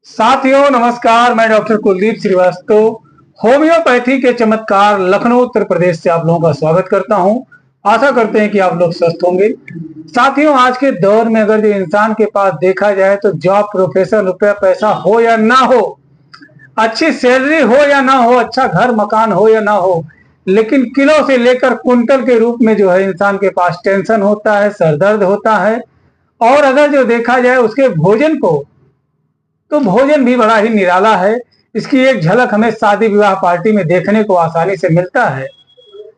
साथियों नमस्कार, मैं डॉक्टर कुलदीप श्रीवास्तव होम्योपैथी के चमत्कार लखनऊ उत्तर प्रदेश से आप लोगों का स्वागत करता हूं। आशा करते हैं कि आप लोग स्वस्थ होंगे। साथियों, आज के दौर में अगर जो इंसान के पास देखा जाए तो जॉब, प्रोफेशन, रुपया पैसा हो या ना हो, अच्छी सैलरी हो या ना हो, अच्छा घर मकान हो या ना हो, लेकिन किलो से लेकर कुंटल के रूप में जो है इंसान के पास टेंशन होता है, सरदर्द होता है। और अगर जो देखा जाए उसके भोजन को, तो भोजन भी बड़ा ही निराला है। इसकी एक झलक हमें शादी विवाह पार्टी में देखने को आसानी से मिलता है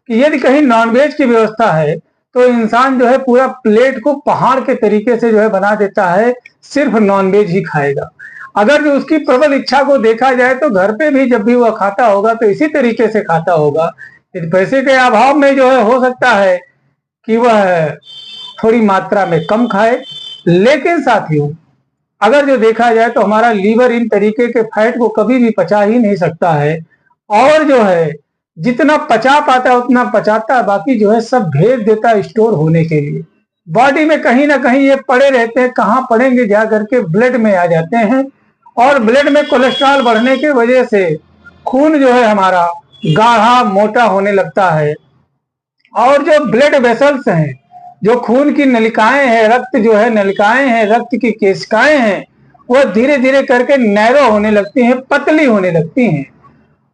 कि यदि कहीं नॉनवेज की व्यवस्था है तो इंसान जो है पूरा प्लेट को पहाड़ के तरीके से जो है बना देता है, सिर्फ नॉनवेज ही खाएगा। अगर जो उसकी प्रबल इच्छा को देखा जाए तो घर पे भी जब भी वह खाता होगा तो इसी तरीके से खाता होगा। पैसे के अभाव में जो है हो सकता है कि वह थोड़ी मात्रा में कम खाए, लेकिन साथियों अगर जो देखा जाए तो हमारा लीवर इन तरीके के फैट को कभी भी पचा ही नहीं सकता है। और जो है जितना पचा पाता है उतना पचाता है, बाकी जो है सब भेज देता है स्टोर होने के लिए। बॉडी में कहीं ना कहीं ये पड़े रहते हैं, कहाँ पड़ेंगे जा करके ब्लड में आ जाते हैं। और ब्लड में कोलेस्ट्रॉल बढ़ने की वजह से खून जो है हमारा गाढ़ा मोटा होने लगता है। और जो ब्लड वेसल्स हैं, जो खून की नलिकाएं हैं, रक्त जो है नलिकाएं हैं, रक्त की केशिकाएं हैं, वह धीरे धीरे करके नैरो होने लगती हैं, पतली होने लगती हैं।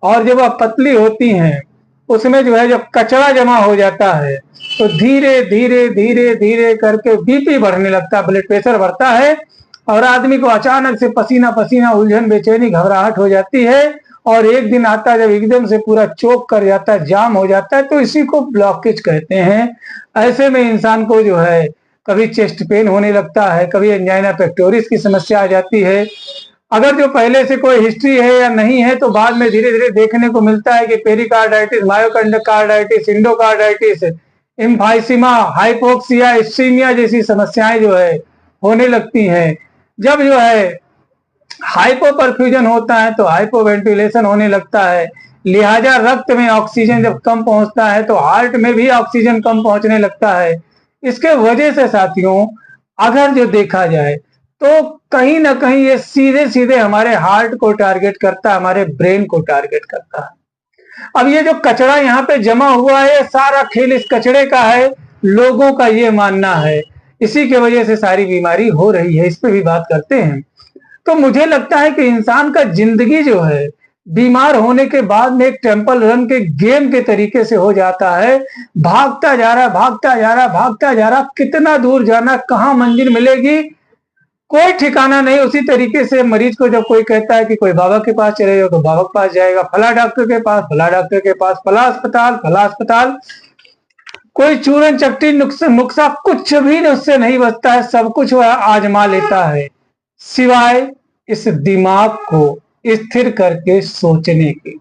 और जब वह पतली होती हैं उसमें जो है जब कचरा जमा हो जाता है तो धीरे धीरे धीरे धीरे करके बीपी बढ़ने लगता है, ब्लड प्रेशर बढ़ता है और आदमी को अचानक से पसीना पसीना, उलझन, बेचैनी, घबराहट हो जाती है। और एक दिन आता है जब एकदम से पूरा चोक कर जाता है, जाम हो जाता है, तो इसी को ब्लॉकेज कहते हैं। ऐसे में इंसान को जो है कभी चेस्ट पेन होने लगता है, कभी एंजाइना पेक्टोरिस की समस्या आ जाती है। अगर जो पहले से कोई हिस्ट्री है या नहीं है तो बाद में धीरे धीरे देखने को मिलता है कि pericarditis, myocarditis, endocarditis, emphysema, hypoxia, ischaemia जैसी समस्याएं जो है होने लगती हैं। जब जो है हाइपोपरफ्यूजन होता है तो हाइपोवेंटिलेशन होने लगता है, लिहाजा रक्त में ऑक्सीजन जब कम पहुंचता है तो हार्ट में भी ऑक्सीजन कम पहुंचने लगता है। इसके वजह से साथियों अगर जो देखा जाए तो कहीं ना कहीं ये सीधे सीधे हमारे हार्ट को टारगेट करता है, हमारे ब्रेन को टारगेट करता है। अब ये जो कचरा यहाँ पे जमा हुआ है, सारा खेल इस कचरे का है, लोगों का ये मानना है। इसी के वजह से सारी बीमारी हो रही है, इस पे भी बात करते हैं। तो मुझे लगता है कि इंसान का जिंदगी जो है बीमार होने के बाद में एक टेम्पल रन के गेम के तरीके से हो जाता है। भागता जा रहा, भागता जा रहा, भागता जा रहा, कितना दूर जाना, कहाँ मंजिल मिलेगी, कोई ठिकाना नहीं। उसी तरीके से मरीज को जब कोई कहता है कि कोई बाबा के पास चले जाओ तो बाबा के पास जाएगा, फला डॉक्टर के पास, फला डॉक्टर के पास, फला अस्पताल, फला अस्पताल। कोई चूरन चट्टी नुक्सा कुछ भी उससे नहीं बचता है, सब कुछ वह आजमा लेता है सिवाय इस दिमाग को स्थिर करके सोचने के।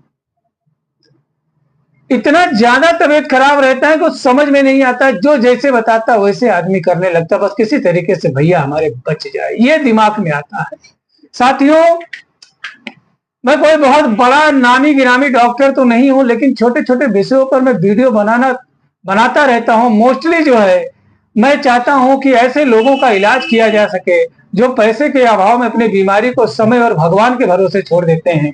इतना ज्यादा तबीयत खराब रहता है कि समझ में नहीं आता, जो जैसे बताता वैसे आदमी करने लगता, बस किसी तरीके से भैया हमारे बच जाए, ये दिमाग में आता है। साथियों, मैं कोई बहुत बड़ा नामी गिरामी डॉक्टर तो नहीं हूं, लेकिन छोटे छोटे विषयों पर मैं वीडियो बनाता रहता हूं। मोस्टली जो है मैं चाहता हूं कि ऐसे लोगों का इलाज किया जा सके जो पैसे के अभाव में अपनी बीमारी को समय और भगवान के भरोसे छोड़ देते हैं।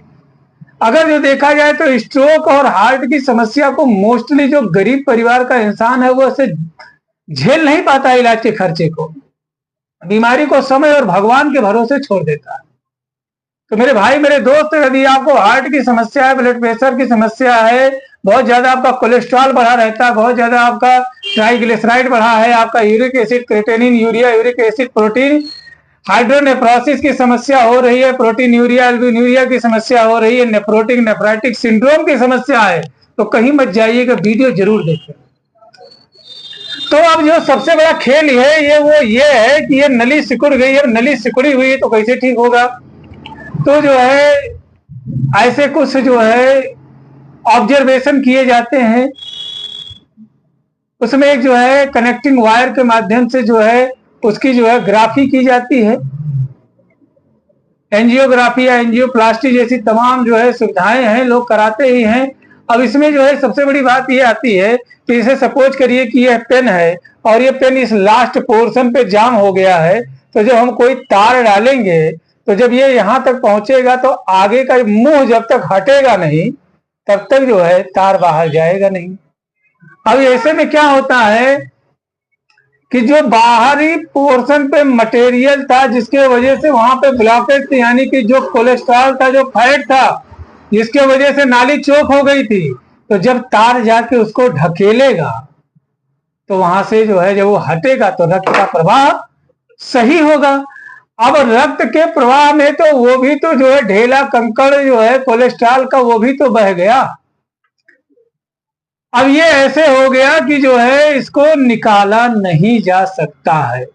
अगर जो देखा जाए तो स्ट्रोक और हार्ट की समस्या को मोस्टली जो गरीब परिवार का इंसान है वो ऐसे झेल नहीं पाता, इलाज के खर्चे को, बीमारी को समय और भगवान के भरोसे छोड़ देता है। तो मेरे भाई, मेरे दोस्त, यदि आपको हार्ट की समस्या है, ब्लड प्रेशर की समस्या है, बहुत ज्यादा आपका कोलेस्ट्रॉल बढ़ा रहता है, बहुत ज्यादा आपका ट्राइग्लिसराइड बढ़ा है, आपका uric acid, creatinine, urea, uric acid, protein, hydronephrosis की समस्या हो रही है, प्रोटीन यूरिया, एल्ब्यूमिनुरिया की समस्या हो रही है, नेफ्रोटिक नेफ्राइटिक सिंड्रोम की समस्या है, तो कहीं मत जाइएगा, वीडियो जरूर देखें। तो अब जो सबसे बड़ा खेल है ये है कि ये नली सिकुड़ गई है, नली सिकुड़ी हुई है तो कैसे ठीक होगा। तो जो है ऐसे कुछ जो है ऑब्जर्वेशन किए जाते हैं, उसमें एक जो है कनेक्टिंग वायर के माध्यम से जो है उसकी जो है ग्राफी की जाती है। एंजियोग्राफी या एंजियोप्लास्टी जैसी तमाम जो है सुविधाएं हैं, लोग कराते ही हैं। अब इसमें जो है सबसे बड़ी बात ये आती है कि इसे सपोज करिए कि यह पेन है और ये पेन इस लास्ट पोर्शन पे जाम हो गया है, तो जब हम कोई तार डालेंगे तो जब ये यहां तक पहुंचेगा तो आगे का मुंह जब तक हटेगा नहीं तब तक जो है तार बाहर जाएगा नहीं। अब ऐसे में क्या होता है कि जो बाहरी पोर्शन पे मटेरियल था जिसके वजह से वहां पे ब्लॉकेज थी, यानी कि जो कोलेस्ट्रॉल था, जो फैट था, जिसके वजह से नाली चौक हो गई थी, तो जब तार जाके उसको ढकेलेगा तो वहां से जो है जब वो हटेगा तो रक्त का प्रवाह सही होगा। अब रक्त के प्रवाह में तो वो भी तो जो है ढेला कंकड़ जो है कोलेस्ट्रॉल का वो भी तो बह गया। अब ये ऐसे हो गया कि जो है इसको निकाला नहीं जा सकता है।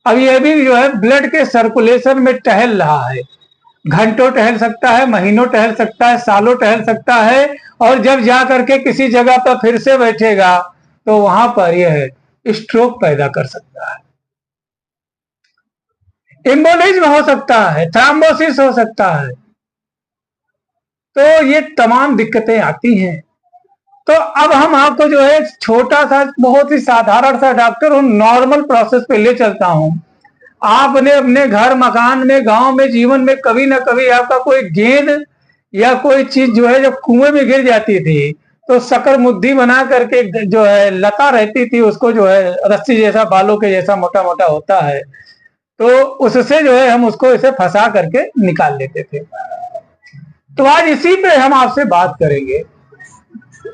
अब ये भी जो है ब्लड के सर्कुलेशन में टहल रहा है, घंटों टहल सकता है, महीनों टहल सकता है, सालों टहल सकता है, और जब जा करके किसी जगह पर फिर से बैठेगा तो वहां पर यह स्ट्रोक पैदा कर सकता है, एम्बोलिज्म हो सकता है, थ्रोम्बोसिस हो सकता है। तो ये तमाम दिक्कतें आती हैं। तो अब हम आपको जो है छोटा सा बहुत ही साधारण सा डॉक्टर हूं, नॉर्मल प्रोसेस पे ले चलता हूं। आपने अपने घर मकान में गांव में जीवन में कभी ना कभी आपका कोई गेंद या कोई चीज जो है जब कुएं में गिर जाती थी तो शक्कर मुद्दी बना करके जो है लता रहती थी, उसको जो है रस्सी जैसा बालों के जैसा मोटा मोटा होता है, तो उससे जो है हम उसको इसे फंसा करके निकाल लेते थे। तो आज इसी पे हम आपसे बात करेंगे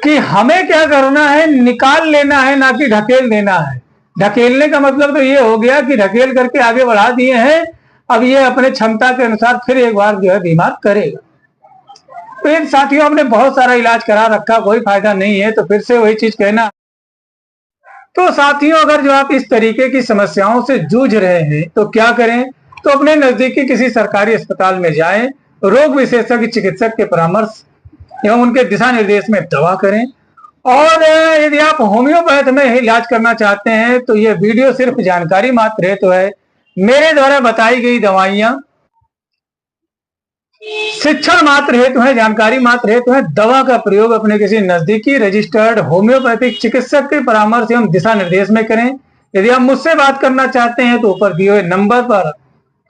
कि हमें क्या करना है, निकाल लेना है ना कि ढकेल देना है। ढकेलने का मतलब तो ये हो गया कि ढकेल करके आगे बढ़ा दिए हैं, अब ये अपने क्षमता के अनुसार फिर एक बार जो है बीमार करेगा। तो इन साथियों हमने बहुत सारा इलाज करा रखा, कोई फायदा नहीं है, तो फिर से वही चीज कहना। तो साथियों अगर जो आप इस तरीके की समस्याओं से जूझ रहे हैं तो क्या करें, तो अपने नजदीकी किसी सरकारी अस्पताल में जाएं, रोग विशेषज्ञ चिकित्सक के परामर्श एवं उनके दिशा निर्देश में दवा करें। और यदि आप होम्योपैथ में इलाज करना चाहते हैं तो यह वीडियो सिर्फ जानकारी मात्र हेतु है। मेरे द्वारा बताई गई दवाइयां शिक्षण मात्र हेतु है, जानकारी मात्र हेतु है। दवा का प्रयोग अपने किसी नजदीकी रजिस्टर्ड होम्योपैथिक चिकित्सक के परामर्श एवं दिशा निर्देश में करें। यदि आप मुझसे बात करना चाहते हैं तो ऊपर दिए हुए नंबर पर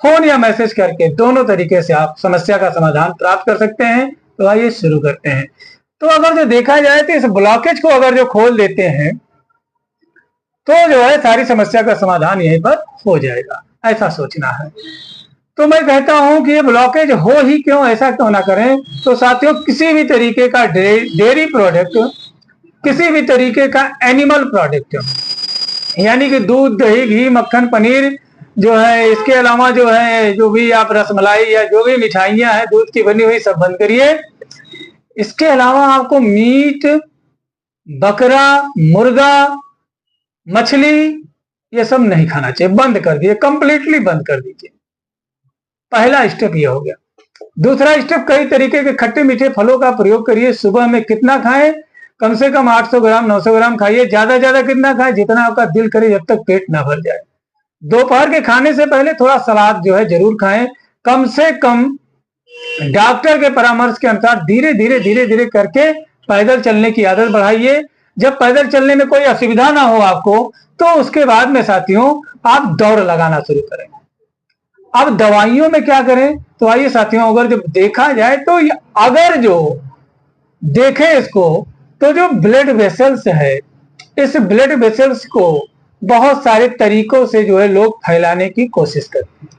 फोन या मैसेज करके दोनों तरीके से आप समस्या का समाधान प्राप्त कर सकते हैं। तो आइए शुरू करते हैं। तो अगर जो देखा जाए तो इस ब्लॉकेज को अगर जो खोल देते हैं तो जो है सारी समस्या का समाधान यहीं पर हो जाएगा, ऐसा सोचना है। तो मैं कहता हूं कि ये ब्लॉकेज हो ही क्यों, ऐसा क्यों ना करें। तो साथियों किसी भी तरीके का डेयरी प्रोडक्ट, किसी भी तरीके का एनिमल प्रोडक्ट, यानी कि दूध, दही, घी, मक्खन, पनीर जो है, इसके अलावा जो है जो भी आप रसमलाई या जो भी मिठाइयां हैं दूध की बनी हुई सब बंद करिए। इसके अलावा आपको मीट, बकरा, मुर्गा, मछली ये सब नहीं खाना चाहिए, बंद कर दिए, कंप्लीटली बंद कर दीजिए। पहला स्टेप ये हो गया। दूसरा स्टेप, कई तरीके के खट्टे मीठे फलों का प्रयोग करिए। सुबह में कितना खाएं, कम से कम 800 ग्राम 900 ग्राम खाइए, ज्यादा ज्यादा कितना खाएं, जितना आपका दिल करे, जब तक पेट ना भर जाए। दोपहर के खाने से पहले थोड़ा सलाद जो है जरूर खाएं। कम से कम डॉक्टर के परामर्श के अनुसार धीरे धीरे धीरे धीरे करके पैदल चलने की आदत बढ़ाइए। जब पैदल चलने में कोई असुविधा ना हो आपको तो उसके बाद में साथियों आप दौड़ लगाना शुरू करें। अब दवाइयों में क्या करें, तो आइए साथियों अगर जब देखा जाए तो अगर जो देखें इसको तो जो ब्लड वेसल्स है, इस ब्लड वेसल्स को बहुत सारे तरीकों से जो है लोग फैलाने की कोशिश करते हैं।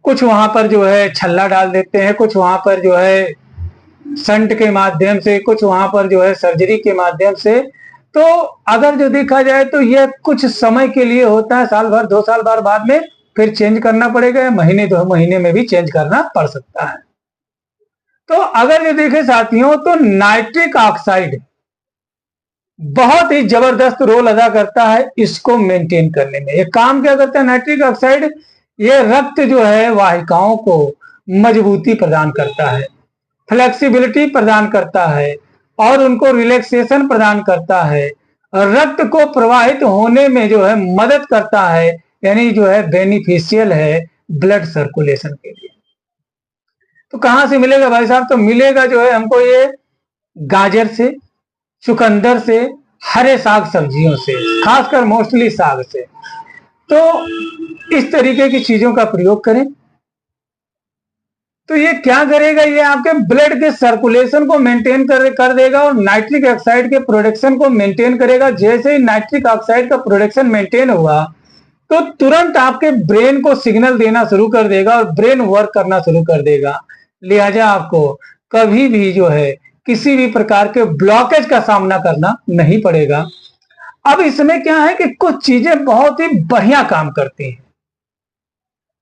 कुछ वहां पर जो है छल्ला डाल देते हैं, कुछ वहां पर जो है शंट के माध्यम से, कुछ वहां पर जो है सर्जरी के माध्यम से। तो अगर जो देखा जाए तो यह कुछ समय के लिए होता है, साल भर 2 साल बाद में फिर चेंज करना पड़ेगा, महीने 2 महीने में भी चेंज करना पड़ सकता है। तो अगर जो देखे साथियों तो नाइट्रिक ऑक्साइड बहुत ही जबरदस्त रोल अदा करता है इसको मेंटेन करने में। ये काम क्या करता है नाइट्रिक ऑक्साइड, ये रक्त जो है वाहिकाओं को मजबूती प्रदान करता है, फ्लेक्सिबिलिटी प्रदान करता है और उनको रिलैक्सेशन प्रदान करता है, रक्त को प्रवाहित होने में जो है मदद करता है, यानी जो है बेनिफिशियल है ब्लड सर्कुलेशन के लिए। तो कहां से मिलेगा भाई साहब, तो मिलेगा जो है हमको ये गाजर से, चुकंदर से, हरे साग सब्जियों से, खासकर मोस्टली साग से। तो इस तरीके की चीजों का प्रयोग करें। तो ये क्या करेगा, ये आपके ब्लड के सर्कुलेशन को मेंटेन कर देगा और नाइट्रिक ऑक्साइड के प्रोडक्शन को मेंटेन करेगा। जैसे ही नाइट्रिक ऑक्साइड का प्रोडक्शन मेंटेन हुआ तो तुरंत आपके ब्रेन को सिग्नल देना शुरू कर देगा और ब्रेन वर्क करना शुरू कर देगा। लिहाजा आपको कभी भी जो है किसी भी प्रकार के ब्लॉकेज का सामना करना नहीं पड़ेगा। अब इसमें क्या है कि कुछ चीजें बहुत ही बढ़िया काम करती हैं।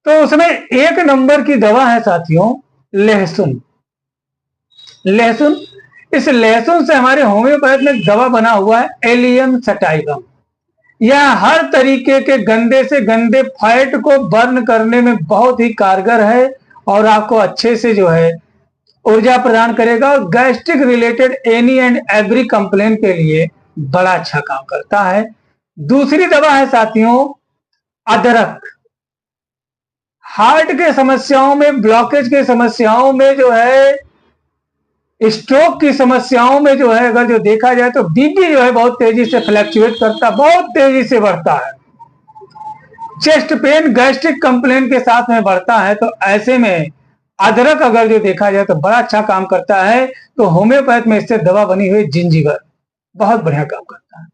तो उसमें एक नंबर की दवा है साथियों लहसुन। लहसुन, इस लहसुन से हमारे होम्योपैथ में दवा बना हुआ है एलियम सटाइवम। यह हर तरीके के गंदे से गंदे फैट को बर्न करने में बहुत ही कारगर है और आपको अच्छे से जो है ऊर्जा प्रदान करेगा और gastric related any and every complain के लिए बड़ा अच्छा काम करता है। दूसरी दवा है साथियों अदरक। हार्ट के समस्याओं में, ब्लॉकेज के समस्याओं में जो है, स्ट्रोक की समस्याओं में जो है, अगर जो देखा जाए तो बीपी जो है बहुत तेजी से फ्लक्चुएट करता, बहुत तेजी से बढ़ता है। चेस्ट पेन गैस्ट्रिक कंप्लेन के साथ में बढ़ता है। तो ऐसे में अदरक अगर जो देखा जाए तो बड़ा अच्छा काम करता है। तो होम्योपैथ में इससे दवा बनी हुई जिंजीबर बहुत बढ़िया काम करता है।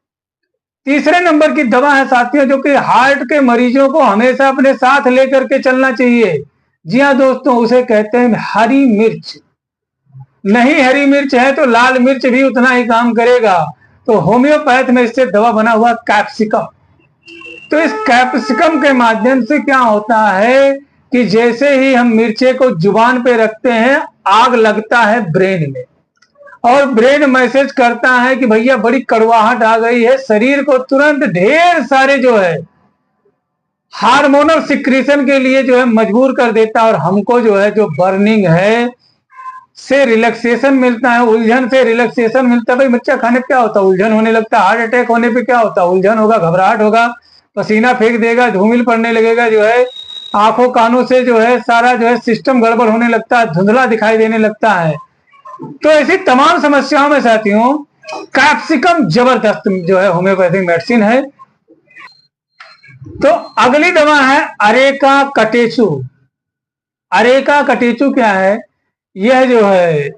तीसरे नंबर की दवा है साथियों जो कि हार्ट के मरीजों को हमेशा अपने साथ लेकर के चलना चाहिए। जी हाँ दोस्तों, उसे कहते हैं हरी मिर्च। नहीं हरी मिर्च है तो लाल मिर्च भी उतना ही काम करेगा। तो होम्योपैथ में इससे दवा बना हुआ कैप्सिकम। तो इस कैप्सिकम के माध्यम से क्या होता है कि जैसे ही हम मिर्चे को जुबान पे रखते हैं आग लगता है ब्रेन में और ब्रेन मैसेज करता है कि भैया बड़ी कड़वाहट आ गई है। शरीर को तुरंत ढेर सारे जो है हार्मोनल सिक्रीशन के लिए जो है मजबूर कर देता है और हमको जो है जो बर्निंग है से रिलैक्सेशन मिलता है, उलझन से रिलैक्सेशन मिलता है। भाई मिर्चा खाने पे क्या होता है, उलझन होने लगता है। हार्ट अटैक होने पे क्या होता है, उलझन होगा, घबराहट होगा, पसीना फेंक देगा, धूमिल पड़ने लगेगा, जो है आंखों कानों से जो है सारा जो है सिस्टम गड़बड़ होने लगता है, धुंधला दिखाई देने लगता है। तो ऐसी तमाम समस्याओं में साथियों कैप्सिकम जबरदस्त जो है होम्योपैथिक मेडिसिन है। तो अगली दवा है अरेका कटेचु। अरेका कटेचु क्या है, यह जो है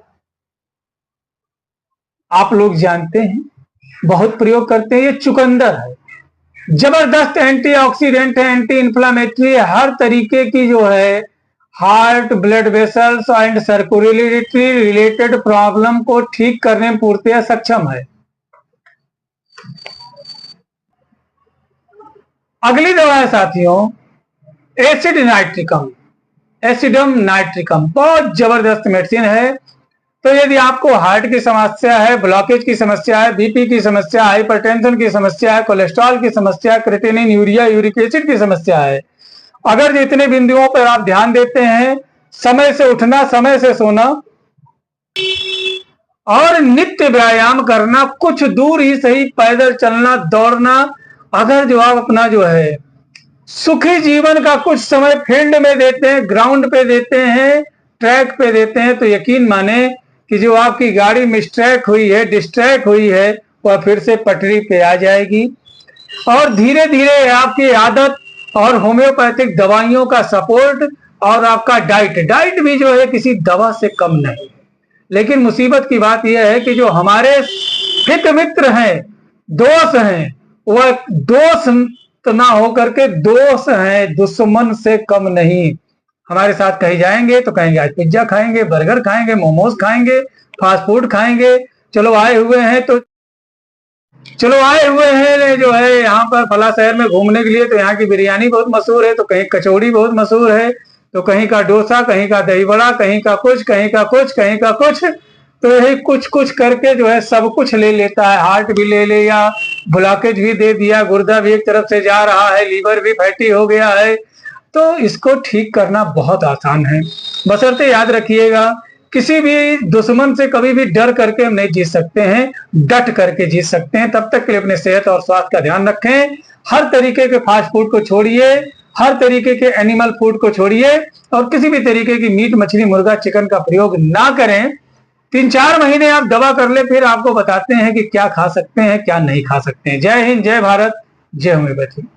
आप लोग जानते हैं, बहुत प्रयोग करते हैं। ये चुकंदर है, जबरदस्त एंटीऑक्सीडेंट है, एंटी इंफ्लामेटरी, हर तरीके की जो है heart, blood vessels and circulatory related problem को ठीक करने में पूर्णतः सक्षम है। अगली दवा है साथियों एसिड नाइट्रिकम। एसिडम नाइट्रिकम बहुत जबरदस्त मेडिसिन है। तो यदि आपको हार्ट की समस्या है, ब्लॉकेज की समस्या है, बीपी की समस्या, हाइपरटेंशन की समस्या है, कोलेस्ट्रॉल की समस्या, क्रिएटिनिन, यूरिया, यूरिक एसिड की समस्या है, अगर जितने बिंदुओं पर आप ध्यान देते हैं, समय से उठना, समय से सोना और नित्य व्यायाम करना, कुछ दूर ही सही पैदल चलना, दौड़ना, अगर जो आप अपना जो है सुखी जीवन का कुछ समय फील्ड में देते हैं, ग्राउंड पे देते हैं, ट्रैक पे देते हैं, तो यकीन माने कि जो आपकी गाड़ी मिसट्रैक हुई है, डिस्ट्रैक्ट हुई है, वह फिर से पटरी पे आ जाएगी। और धीरे धीरे आपकी आदत और होम्योपैथिक दवाइयों का सपोर्ट और आपका डाइट भी जो है किसी दवा से कम नहीं। लेकिन मुसीबत की बात यह है कि जो हमारे हित मित्र हैं, दोस्त हैं, वह दोस्त ना होकर के दोस्त हैं, दुश्मन से कम नहीं। हमारे साथ कहीं जाएंगे तो कहेंगे आज पिज्जा खाएंगे, बर्गर खाएंगे, मोमोज खाएंगे, फास्ट फूड खाएंगे। चलो आए हुए हैं जो है यहाँ पर फला शहर में घूमने के लिए, तो यहाँ की बिरयानी बहुत मशहूर है, तो कहीं कचौड़ी बहुत मशहूर है, तो कहीं का डोसा, कहीं का दही बड़ा, कहीं का कुछ, कहीं का कुछ, कहीं का कुछ। तो यही कुछ कुछ करके जो है सब कुछ ले लेता है। हार्ट भी ले लिया, ब्लॉकेज भी दे दिया, गुर्दा भी एक तरफ से जा रहा है, लीवर भी फैटी हो गया है। तो इसको ठीक करना बहुत आसान है, बशर्ते याद रखिएगा किसी भी दुश्मन से कभी भी डर करके हम नहीं जीत सकते हैं, डट करके जीत सकते हैं। तब तक के लिए अपने सेहत और स्वास्थ्य का ध्यान रखें। हर तरीके के फास्ट फूड को छोड़िए, हर तरीके के एनिमल फूड को छोड़िए और किसी भी तरीके की मीट, मछली, मुर्गा, चिकन का प्रयोग ना करें। 3-4 महीने आप दवा कर ले, फिर आपको बताते हैं कि क्या खा सकते हैं, क्या नहीं खा सकते हैं। जय हिंद, जय भारत, जय होम्योपैथी।